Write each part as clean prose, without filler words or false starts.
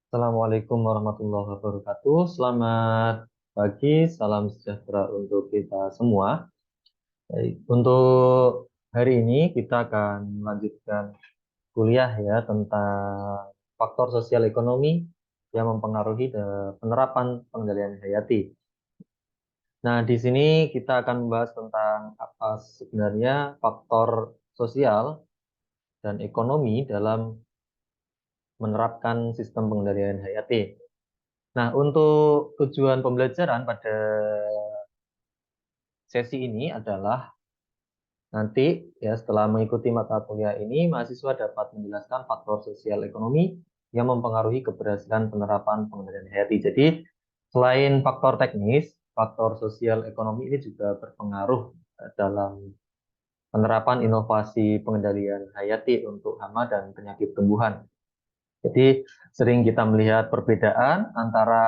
Assalamualaikum warahmatullahi wabarakatuh. Selamat pagi, salam sejahtera untuk kita semua. Baik, untuk hari ini kita akan melanjutkan kuliah ya tentang faktor sosial ekonomi yang mempengaruhi penerapan pengendalian hayati. Nah, di sini kita akan membahas tentang apa sebenarnya faktor sosial dan ekonomi dalam menerapkan sistem pengendalian hayati. Nah, untuk tujuan pembelajaran pada sesi ini adalah nanti ya setelah mengikuti mata kuliah ini, mahasiswa dapat menjelaskan faktor sosial ekonomi yang mempengaruhi keberhasilan penerapan pengendalian hayati. Jadi, selain faktor teknis, faktor sosial ekonomi ini juga berpengaruh dalam penerapan inovasi pengendalian hayati untuk hama dan penyakit tumbuhan. Jadi, sering kita melihat perbedaan antara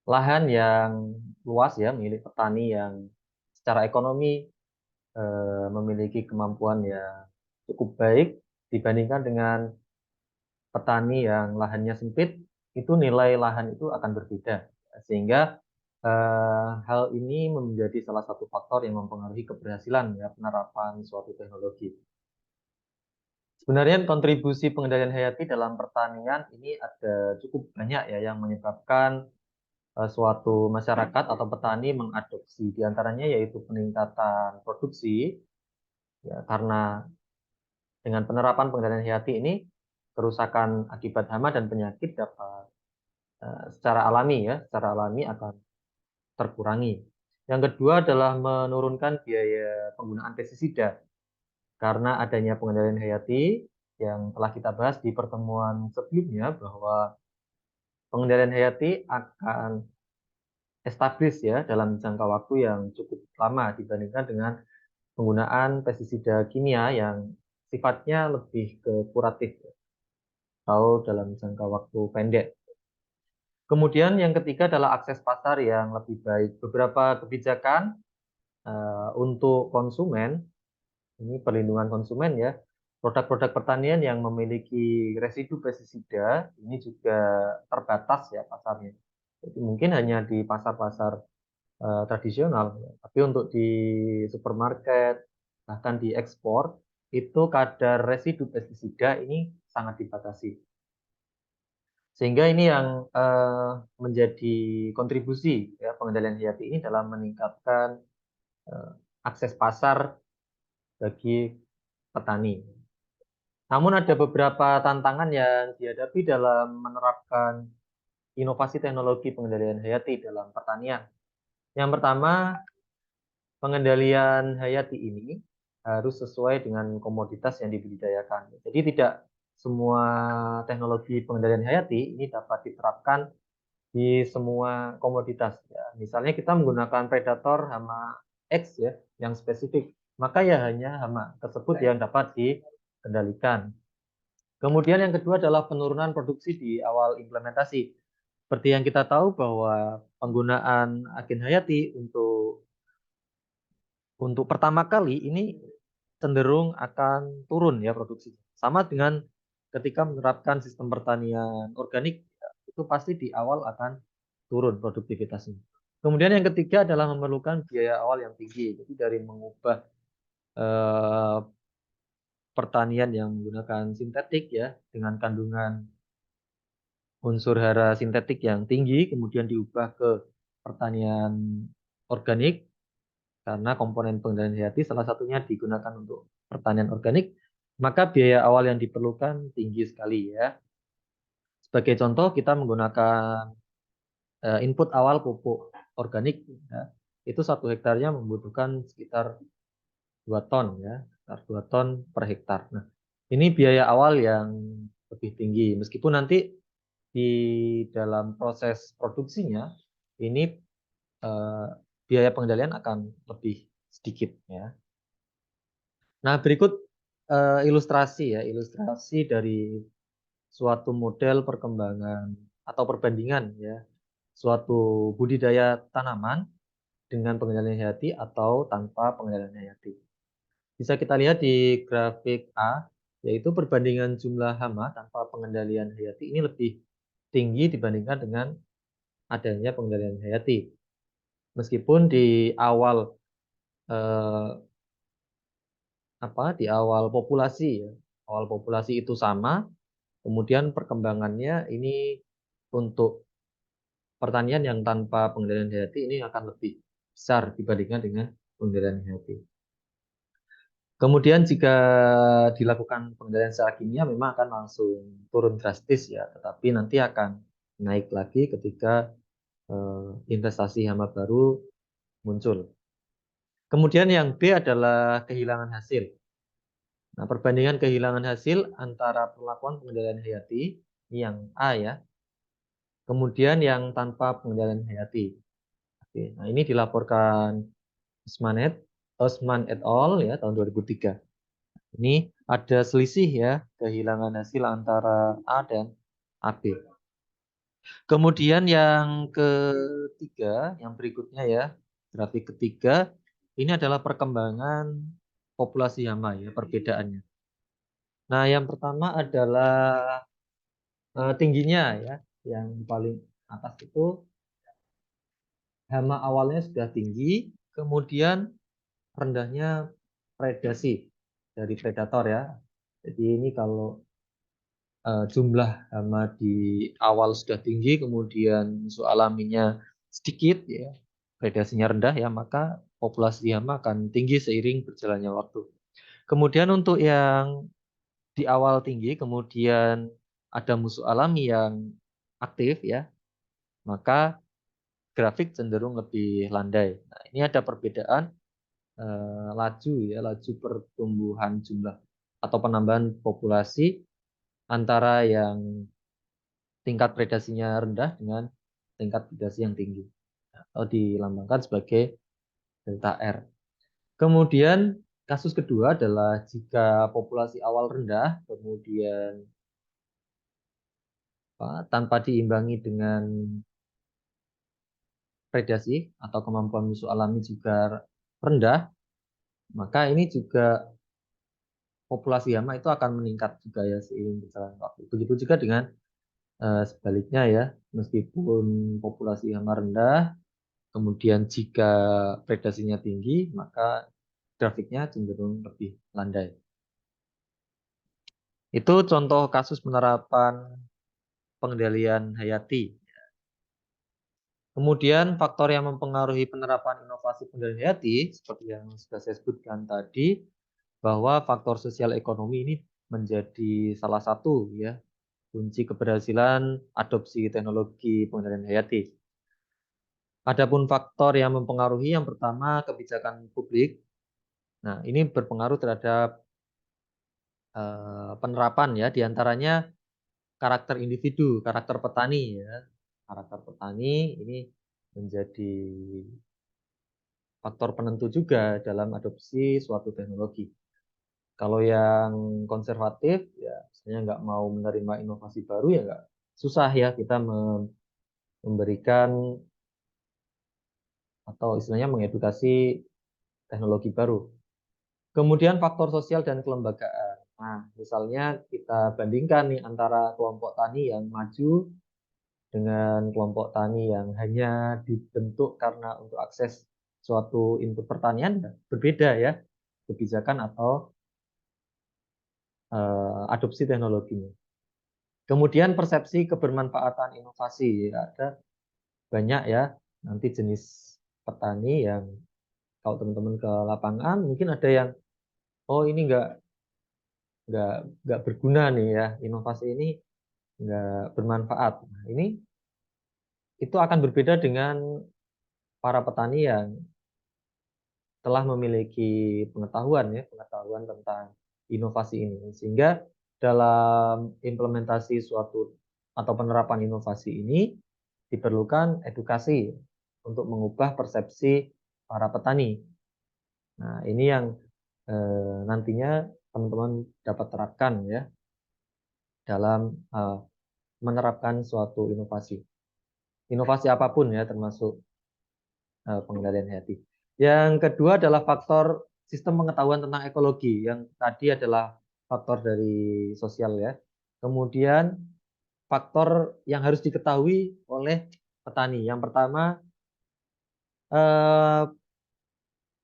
lahan yang luas ya milik petani yang secara ekonomi memiliki kemampuan yang cukup baik dibandingkan dengan petani yang lahannya sempit, itu nilai lahan itu akan berbeda. Sehingga hal ini menjadi salah satu faktor yang mempengaruhi keberhasilan ya penerapan suatu teknologi. Sebenarnya kontribusi pengendalian hayati dalam pertanian ini ada cukup banyak ya yang menyebabkan suatu masyarakat atau petani mengadopsi. Di antaranya yaitu peningkatan produksi, ya, karena dengan penerapan pengendalian hayati ini, kerusakan akibat hama dan penyakit dapat secara alami akan terkurangi. Yang kedua adalah menurunkan biaya penggunaan pestisida karena adanya pengendalian hayati yang telah kita bahas di pertemuan sebelumnya bahwa pengendalian hayati akan establis ya dalam jangka waktu yang cukup lama dibandingkan dengan penggunaan pestisida kimia yang sifatnya lebih ke kuratif atau dalam jangka waktu pendek. Kemudian yang ketiga adalah akses pasar yang lebih baik. Beberapa kebijakan untuk konsumen, ini perlindungan konsumen ya, produk-produk pertanian yang memiliki residu pestisida ini juga terbatas ya pasarnya. Jadi mungkin hanya di pasar-pasar tradisional, tapi untuk di supermarket bahkan di ekspor itu kadar residu pestisida ini sangat dibatasi. Sehingga ini yang menjadi kontribusi ya pengendalian hayati ini dalam meningkatkan eh, akses pasar bagi petani. Namun ada beberapa tantangan yang dihadapi dalam menerapkan inovasi teknologi pengendalian hayati dalam pertanian. Yang pertama, pengendalian hayati ini harus sesuai dengan komoditas yang dibudidayakan. Jadi tidak semua teknologi pengendalian hayati ini dapat diterapkan di semua komoditas. Ya. Misalnya kita menggunakan predator hama X ya, yang spesifik, maka ya hanya hama tersebut yang dapat dikendalikan. Kemudian yang kedua adalah penurunan produksi di awal implementasi. Seperti yang kita tahu bahwa penggunaan agen hayati untuk pertama kali ini cenderung akan turun ya produksi. Sama dengan ketika menerapkan sistem pertanian organik, itu pasti di awal akan turun produktivitasnya. Kemudian yang ketiga adalah memerlukan biaya awal yang tinggi. Jadi dari mengubah eh, pertanian yang menggunakan sintetik ya dengan kandungan unsur hara sintetik yang tinggi, kemudian diubah ke pertanian organik karena komponen pengendalian hayati salah satunya digunakan untuk pertanian organik, maka biaya awal yang diperlukan tinggi sekali ya. Sebagai contoh kita menggunakan input awal pupuk organik ya, itu 1 hektarnya membutuhkan sekitar 2 ton ya, sekitar 2 ton per hektar. Nah, ini biaya awal yang lebih tinggi meskipun nanti di dalam proses produksinya ini eh, biaya pengendalian akan lebih sedikit ya. Nah, berikut ilustrasi ya, ilustrasi dari suatu model perkembangan atau perbandingan ya, suatu budidaya tanaman dengan pengendalian hayati atau tanpa pengendalian hayati. Bisa kita lihat di grafik A. yaitu perbandingan jumlah hama tanpa pengendalian hayati ini lebih tinggi dibandingkan dengan adanya pengendalian hayati. Meskipun di awal di awal populasi ya, awal populasi itu sama, kemudian perkembangannya ini untuk pertanian yang tanpa pengendalian hayati ini akan lebih besar dibandingkan dengan pengendalian hayati. Kemudian jika dilakukan pengendalian secara kimia memang akan langsung turun drastis ya, tetapi nanti akan naik lagi ketika investasi hama baru muncul. Kemudian yang B adalah kehilangan hasil. Nah, perbandingan kehilangan hasil antara perlakuan pengendalian hayati, ini yang A ya, kemudian yang tanpa pengendalian hayati. Oke, nah ini dilaporkan Osman et al. Ya, tahun 2003. Ini ada selisih ya, kehilangan hasil antara A dan AB. Kemudian yang ketiga, yang berikutnya ya, grafik ketiga, ini adalah perkembangan populasi hama ya, perbedaannya. Nah, yang pertama adalah tingginya ya, yang paling atas itu hama awalnya sudah tinggi, kemudian rendahnya predasi dari predator ya. Jadi ini kalau jumlah hama di awal sudah tinggi, kemudian musuh alaminya sedikit ya, predasinya rendah ya, maka populasi hama akan tinggi seiring berjalannya waktu. Kemudian untuk yang di awal tinggi, kemudian ada musuh alami yang aktif ya, maka grafik cenderung lebih landai. Nah, ini ada perbedaan laju pertumbuhan jumlah atau penambahan populasi antara yang tingkat predasinya rendah dengan tingkat predasi yang tinggi atau dilambangkan sebagai delta R. Kemudian kasus kedua adalah jika populasi awal rendah kemudian tanpa diimbangi dengan predasi atau kemampuan musuh alami juga rendah, maka ini juga populasi hama itu akan meningkat juga ya seiring berjalannya waktu. Begitu juga dengan sebaliknya ya, meskipun populasi hama rendah, kemudian jika predasinya tinggi, maka grafiknya cenderung lebih landai. Itu contoh kasus penerapan pengendalian hayati. Kemudian faktor yang mempengaruhi penerapan inovasi pengendalian hayati, seperti yang sudah saya sebutkan tadi, bahwa faktor sosial ekonomi ini menjadi salah satu ya kunci keberhasilan adopsi teknologi pengendalian hayati. Adapun faktor yang mempengaruhi yang pertama kebijakan publik. Nah, ini berpengaruh terhadap penerapan ya, diantaranya karakter individu, karakter petani ya. Karakter petani ini menjadi faktor penentu juga dalam adopsi suatu teknologi. Kalau yang konservatif ya misalnya nggak mau menerima inovasi baru ya nggak susah ya kita memberikan atau istilahnya mengedukasi teknologi baru. Kemudian faktor sosial dan kelembagaan. Nah, misalnya kita bandingkan nih antara kelompok tani yang maju dengan kelompok tani yang hanya dibentuk karena untuk akses suatu input pertanian berbeda ya kebijakan atau adopsi teknologinya. Kemudian persepsi kebermanfaatan inovasi ya, ada banyak ya nanti jenis petani yang kalau teman-teman ke lapangan mungkin ada yang oh ini nggak berguna nih ya inovasi ini nggak bermanfaat. Nah, ini itu akan berbeda dengan para petani yang telah memiliki pengetahuan tentang inovasi ini sehingga dalam implementasi suatu atau penerapan inovasi ini diperlukan edukasi untuk mengubah persepsi para petani. Nah, ini yang nantinya teman-teman dapat terapkan ya dalam menerapkan suatu inovasi. Inovasi apapun ya termasuk pengendalian hayati. Yang kedua adalah faktor sistem pengetahuan tentang ekologi. Yang tadi adalah faktor dari sosial ya. Kemudian faktor yang harus diketahui oleh petani. Yang pertama, eh,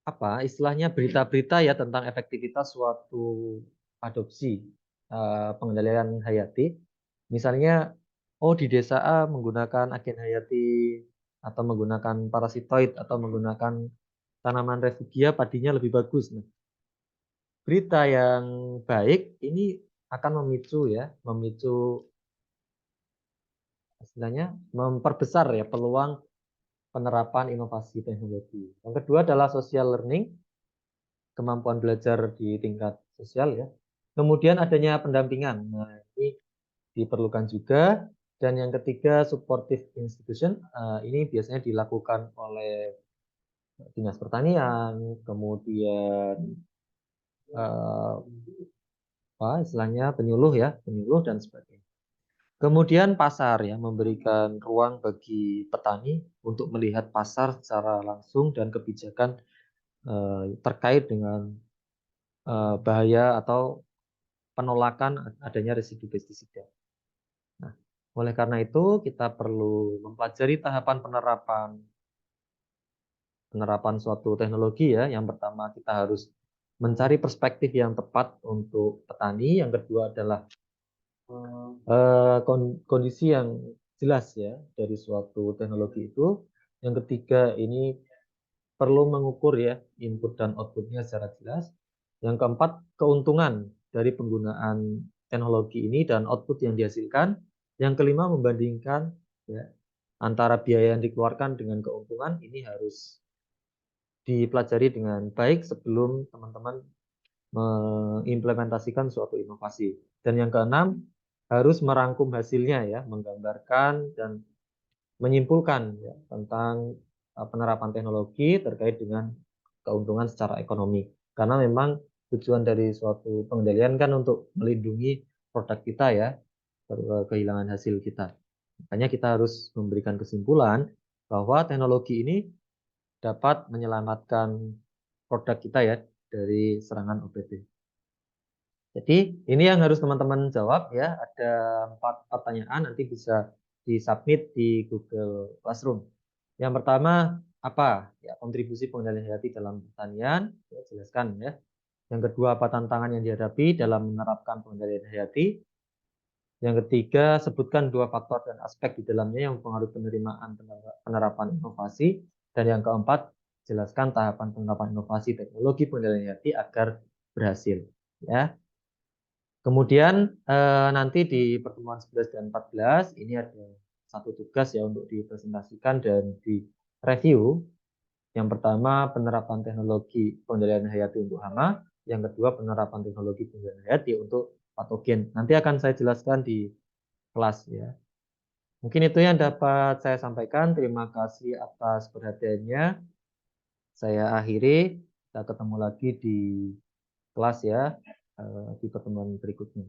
apa istilahnya berita-berita ya tentang efektivitas suatu adopsi pengendalian hayati. Misalnya, oh di desa A menggunakan agen hayati atau menggunakan parasitoid atau menggunakan tanaman refugia padinya lebih bagus. Nah, berita yang baik ini akan memicu ya, memicu istilahnya memperbesar ya peluang penerapan inovasi teknologi. Yang kedua adalah social learning, kemampuan belajar di tingkat sosial ya. Kemudian adanya pendampingan. Nah, ini diperlukan juga. Dan yang ketiga, supportive institution. Ini biasanya dilakukan oleh Dinas Pertanian, kemudian eh, apa istilahnya penyuluh ya, penyuluh dan sebagainya. Kemudian pasar ya, memberikan ruang bagi petani untuk melihat pasar secara langsung dan kebijakan terkait dengan bahaya atau penolakan adanya residu pestisida. Nah, oleh karena itu kita perlu mempelajari tahapan penerapan suatu teknologi ya. Yang pertama kita harus mencari perspektif yang tepat untuk petani. Yang kedua adalah kondisi yang jelas ya dari suatu teknologi itu. Yang ketiga ini perlu mengukur ya input dan outputnya secara jelas. Yang keempat, keuntungan dari penggunaan teknologi ini dan output yang dihasilkan. Yang kelima, membandingkan ya, antara biaya yang dikeluarkan dengan keuntungan ini harus dipelajari dengan baik sebelum teman-teman mengimplementasikan suatu inovasi. Dan yang keenam, harus merangkum hasilnya ya, menggambarkan dan menyimpulkan ya, tentang penerapan teknologi terkait dengan keuntungan secara ekonomi. Karena memang tujuan dari suatu pengendalian kan untuk melindungi produk kita ya, kehilangan hasil kita. Makanya kita harus memberikan kesimpulan bahwa teknologi ini dapat menyelamatkan produk kita ya dari serangan OPT. Jadi ini yang harus teman-teman jawab ya. Ada 4 pertanyaan nanti bisa disubmit di Google Classroom. Yang pertama apa ya kontribusi pengendalian hayati dalam pertanian? Ya, jelaskan ya. Yang kedua apa tantangan yang dihadapi dalam menerapkan pengendalian hayati? Yang ketiga sebutkan 2 faktor dan aspek di dalamnya yang mempengaruhi penerimaan penerapan inovasi. Dan yang keempat jelaskan tahapan penerapan inovasi teknologi pengendalian hayati agar berhasil. Ya. Kemudian nanti di pertemuan 11 dan 14 ini ada satu tugas ya untuk dipresentasikan dan direview. Yang pertama penerapan teknologi pengendalian hayati untuk hama, yang kedua penerapan teknologi pengendalian hayati untuk patogen. Nanti akan saya jelaskan di kelas ya. Mungkin itu yang dapat saya sampaikan. Terima kasih atas perhatiannya. Saya akhiri. Kita ketemu lagi di kelas ya di pertemuan berikutnya.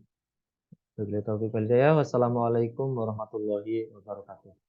Wassalamualaikum warahmatullahi wabarakatuh.